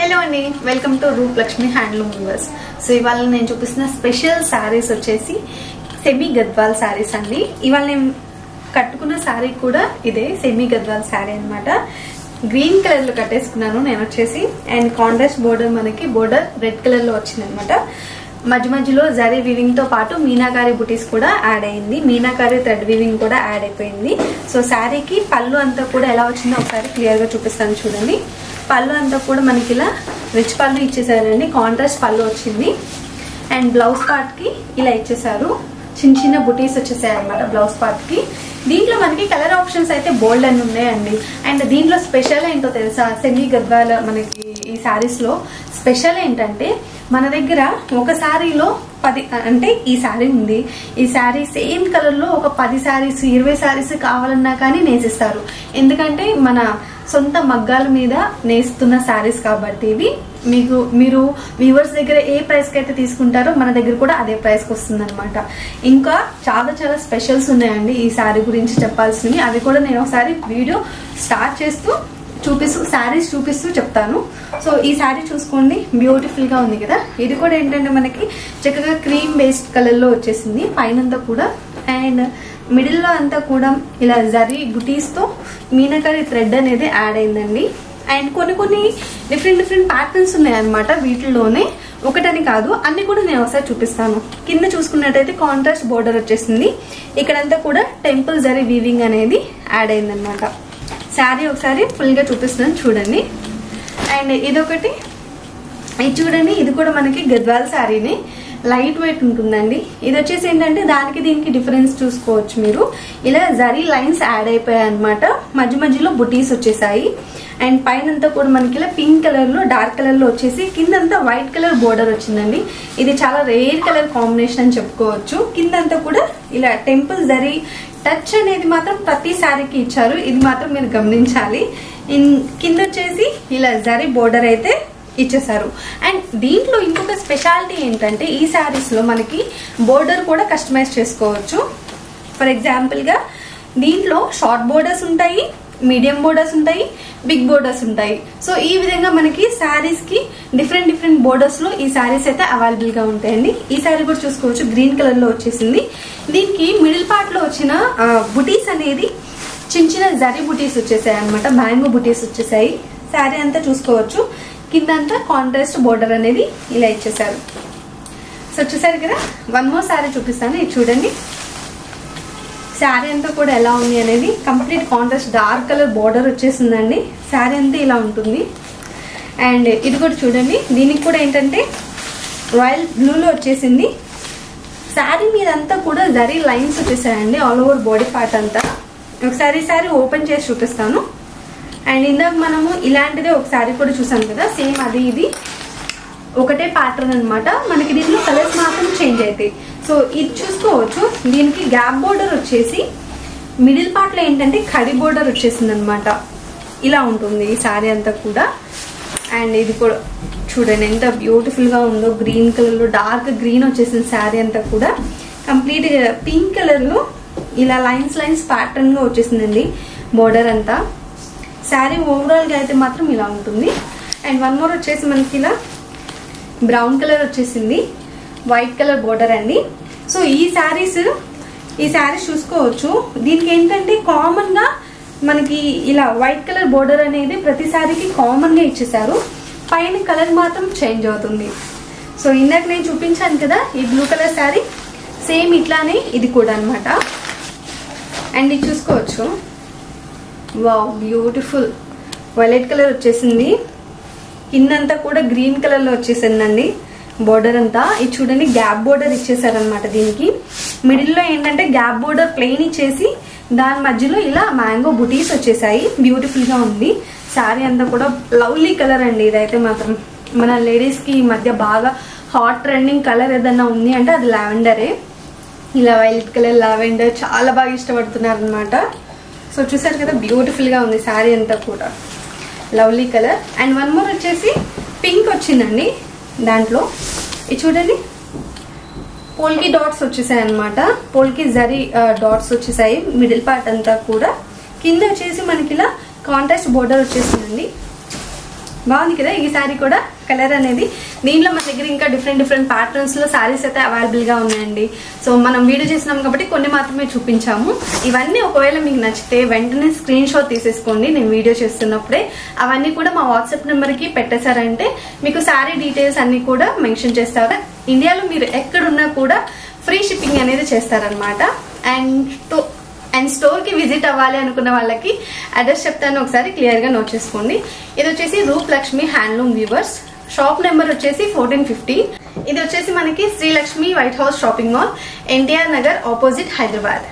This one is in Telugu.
హలో అండి, welcome to Roop Lakshmi handloom viewers. So ఇవాళ నేను చూపిస్తున్న స్పెషల్ శారీస్ వచ్చేసి సెమీ గద్వాల్ శారీస్ అండి. ఇవాళ నేను కట్టుకున్న శారీ కూడా ఇదే సెమీ గద్వాల్ శారీ అనమాట. గ్రీన్ కలర్ లో కట్టేసుకున్నాను నేను వచ్చేసి. అండ్ కాంట్రాస్ట్ బోర్డర్, మనకి బోర్డర్ రెడ్ కలర్ లో వచ్చింది అనమాట. మధ్య మధ్యలో జరీ వీవింగ్ తో పాటు మీనాకారి బుటీస్ కూడా యాడ్ అయింది. మీనాకారి థ్రెడ్ వీవింగ్ కూడా యాడ్ అయిపోయింది. సో శారీకి పళ్ళు అంతా కూడా ఎలా వచ్చిందో ఒకసారి క్లియర్ గా చూపిస్తాను చూడండి. పళ్ళు అంతా కూడా మనకి ఇలా రిచ్ పళ్ళు ఇచ్చేసారండి. కాంట్రాస్ట్ పళ్ళు వచ్చింది. అండ్ బ్లౌజ్ పార్ట్ కి ఇలా ఇచ్చేసారు. చిన్న చిన్న బుటీస్ వచ్చేసాయి అనమాట బ్లౌజ్ పార్ట్ కి. దీంట్లో మనకి కలర్ ఆప్షన్స్ అయితే బోల్డ్ అని ఉన్నాయండి. అండ్ దీంట్లో స్పెషల్ ఏంటో తెలుసా, సెమీ గద్వాల మనకి ఈ శారీస్ లో స్పెషల్ ఏంటంటే మన దగ్గర ఒక శారీలో 10 అంటే ఈ శారీ ఉంది, ఈ శారీ సేమ్ కలర్ లో ఒక 10 శారీస్ 20 శారీస్ కావాలన్నా కానీ నేసిస్తారు. ఎందుకంటే మన సొంత మగ్గాల మీద నేస్తున్న శారీస్ కాబట్టి ఇవి మీరు వ్యూవర్స్ దగ్గర ఏ ప్రైస్ కి అయితే తీసుకుంటారో మన దగ్గర కూడా అదే ప్రైస్ కి వస్తుంది అనమాట. ఇంకా చాలా చాలా స్పెషల్స్ ఉన్నాయండి ఈ శారీ గురించి చెప్పాల్సినవి. అవి కూడా నేను ఒకసారి వీడియో స్టార్ట్ చేస్తూ శారీస్ చూపిస్తూ చెప్తాను. సో ఈ శారీ చూసుకోండి, బ్యూటిఫుల్ గా ఉంది కదా. ఇది కూడా ఏంటంటే మనకి చక్కగా క్రీమ్ బేస్డ్ కలర్ లో వచ్చేసింది పైనంతా కూడా. అండ్ మిడిల్ లో అంతా కూడా ఇలా జరీ బుటీస్ తో మీనాకారి థ్రెడ్ అనేది యాడ్ అయిందండి. అండ్ కొన్ని డిఫరెంట్ ప్యాటర్న్స్ ఉన్నాయన్నమాట వీటిలోనే. ఒకటని కాదు, అన్ని కూడా నేను ఒకసారి చూపిస్తాను. కింద చూసుకున్నట్టయితే కాంట్రాస్ట్ బోర్డర్ వచ్చేసింది. ఇక్కడంతా కూడా టెంపుల్ జరీ వీవింగ్ అనేది యాడ్ అయిందనమాట. శారీ ఒకసారి ఫుల్ గా చూపిస్తున్నాను చూడండి. అండ్ ఇదొకటి, ఇది చూడండి, ఇది కూడా మనకి గద్వాల్ శారీని. లైట్ వెయిట్ ఉంటుందండి. ఇది వచ్చేసి ఏంటంటే దానికి దీనికి డిఫరెన్స్ చూసుకోవచ్చు మీరు. ఇలా జరీ లైన్స్ యాడ్ అయిపోయాయి అనమాట. మధ్య మధ్యలో బుటీస్ వచ్చేసాయి. అండ్ పైనంతా కూడా మనకి ఇలా పింక్ కలర్ లో డార్క్ కలర్ లో వచ్చేసి కిందంతా వైట్ కలర్ బోర్డర్ వచ్చిందండి. ఇది చాలా రేర్ కలర్ కాంబినేషన్ అని చెప్పుకోవచ్చు. కిందంతా కూడా ఇలా టెంపుల్ జరీ టచ్ అనేది మాత్రం ప్రతి శారీకి ఇచ్చారు. ఇది మాత్రం మీరు గమనించాలి. కింద వచ్చేసి ఇలా జరీ బోర్డర్ అయితే ఇచ్చేసారు. అండ్ దీంట్లో ఇంకొక స్పెషాలిటీ ఏంటంటే ఈ శారీస్ లో మనకి బోర్డర్ కూడా కస్టమైజ్ చేసుకోవచ్చు. ఫర్ ఎగ్జాంపుల్ గా దీంట్లో షార్ట్ బోర్డర్స్ ఉంటాయి, మీడియం బోర్డర్స్ ఉంటాయి, బిగ్ బోర్డర్స్ ఉంటాయి. సో ఈ విధంగా మనకి శారీస్ కి డిఫరెంట్ బోర్డర్స్ లో ఈ శారీస్ అయితే అవైలబుల్ గా ఉంటాయండి. ఈ శారీ కూడా చూసుకోవచ్చు, గ్రీన్ కలర్ లో వచ్చేసింది. దీనికి మిడిల్ పార్ట్ లో వచ్చిన బుటీస్ అనేది చిన్న జరీ బుటీస్ వచ్చేసాయి అనమాట. మ్యాంగో బుటీస్ వచ్చేసాయి. శారీ అంతా చూసుకోవచ్చు. కిందంతా కాంట్రాస్ట్ బోర్డర్ అనేది ఇలా ఇచ్చేసారు. సో చూసారు కదా. వన్ మోర్ శారీ చూపిస్తాను, ఇది చూడండి. శారీ అంతా కూడా ఎలా ఉంది అనేది complete contrast dark colour border వచ్చేసిందండి. శారీ అంతా ఇలా ఉంటుంది. అండ్ ఇది కూడా చూడండి, దీనికి కూడా ఏంటంటే రాయల్ బ్లూలో వచ్చేసింది. శారీ మీద అంతా కూడా జరీ లైన్స్ వచ్చేసాయండి ఆల్ ఓవర్ బాడీ పార్ట్ అంతా. ఒకసారి శారీ ఓపెన్ చేసి చూపిస్తాను. అండ్ ఇందాక మనము ఇలాంటిదే ఒక శారీ కూడా చూసాం కదా, సేమ్ అది ఇది ఒకటే ప్యాటర్న్ అనమాట. మనకి దీంట్లో కలర్స్ మాత్రం చేంజ్ అవుతాయి. సో ఇది చూసుకోవచ్చు. దీనికి గ్యాప్ బోర్డర్ వచ్చేసి మిడిల్ పార్ట్ లో ఏంటంటే ఖడి బోర్డర్ వచ్చేసింది అనమాట. ఇలా ఉంటుంది ఈ శారీ అంతా కూడా. అండ్ ఇది కూడా చూడండి ఎంత బ్యూటిఫుల్ గా ఉందో. గ్రీన్ కలర్ లో డార్క్ గ్రీన్ వచ్చేసింది శారీ అంతా కూడా. కంప్లీట్ పింక్ కలర్ లో ఇలా లైన్స్ ప్యాటర్న్ గా వచ్చేసిందండి బోర్డర్ అంతా. శారీ ఓవరాల్ గా అయితే మాత్రం ఇలా ఉంటుంది. అండ్ వన్ మోర్ వచ్చేసి మనకి ఇలా బ్రౌన్ కలర్ వచ్చేసింది, వైట్ కలర్ బోర్డర్ అండి. సో ఈ శారీస్ చూసుకోవచ్చు. దీనికి ఏంటంటే కామన్ గా మనకి ఇలా వైట్ కలర్ బోర్డర్ అనేది ప్రతి శారీకి కామన్ గా ఇచ్చేసారు. పైన కలర్ మాత్రం చేంజ్ అవుతుంది. సో ఇందాక నేను చూపించాను కదా ఈ బ్లూ కలర్ శారీ, సేమ్ ఇట్లానే ఇది కూడా అనమాట. అండ్ ఇది చూసుకోవచ్చు. వావ్, బ్యూటిఫుల్ వైలెట్ కలర్ వచ్చేసింది. కిందంతా కూడా గ్రీన్ కలర్ లో వచ్చేసిందండి బోర్డర్ అంతా. ఇది చూడండి, గ్యాప్ బోర్డర్ ఇచ్చేసారనమాట. దీనికి మిడిల్ లో ఏంటంటే గ్యాప్ బోర్డర్ ప్లెయిన్ ఇచ్చేసి దాని మధ్యలో ఇలా మ్యాంగో బుటీస్ వచ్చేసాయి. బ్యూటిఫుల్ గా ఉంది శారీ అంతా కూడా. లవ్లీ కలర్ అండి ఇదైతే మాత్రం. మన లేడీస్ కి ఈ మధ్య బాగా హాట్ ట్రెండింగ్ కలర్ ఏదన్నా ఉంది అంటే అది లావెండరే. ఇలా వైలెట్ కలర్, లావెండర్ చాలా బాగా ఇష్టపడుతున్నారు అనమాట. సో చూసారు కదా, బ్యూటిఫుల్ గా ఉంది శారీ అంతా కూడా, lovely colour. And one more వచ్చేసి పింక్ వచ్చిందండి దాంట్లో. ఇది చూడండి, పోల్కి డాట్స్ వచ్చేసాయి అనమాట. పోల్కి జరీ డాట్స్ వచ్చేసాయి మిడిల్ పార్ట్ అంతా కూడా. కింద వచ్చేసి మనకి ఇలా కాంట్రాస్ట్ బోర్డర్ వచ్చేసిందండి. బాగుంది కదా ఈ శారీ కూడా కలర్ అనేది. దీంట్లో మన దగ్గర ఇంకా డిఫరెంట్ ప్యాటర్న్స్ లో శారీస్ అయితే అవైలబుల్ గా ఉన్నాయండి. సో మనం వీడియో చేసినాం కాబట్టి కొన్ని మాత్రమే చూపించాము. ఇవన్నీ ఒకవేళ మీకు నచ్చితే వెంటనే స్క్రీన్ షాట్ తీసేసుకోండి నేను వీడియో చేస్తున్నప్పుడే. అవన్నీ కూడా మా వాట్సాప్ నెంబర్ కి పెట్టేశారంటే మీకు శారీ డీటెయిల్స్ అన్ని కూడా మెన్షన్ చేస్తారు. ఇండియాలో మీరు ఎక్కడున్నా కూడా ఫ్రీ షిప్పింగ్ అనేది చేస్తారనమాట. అండ్ స్టోర్ కి విజిట్ అవ్వాలి అనుకున్న వాళ్ళకి అడ్రస్ చెప్తాను, ఒకసారి క్లియర్ గా నోట్ చేసుకోండి. ఇది వచ్చేసి Rooplakshmi handloom weavers. Shop number వచ్చేసి 1450. ఇది వచ్చేసి మనకి Srilakshmi white house shopping mall, NTR Nagar opposite Hyderabad.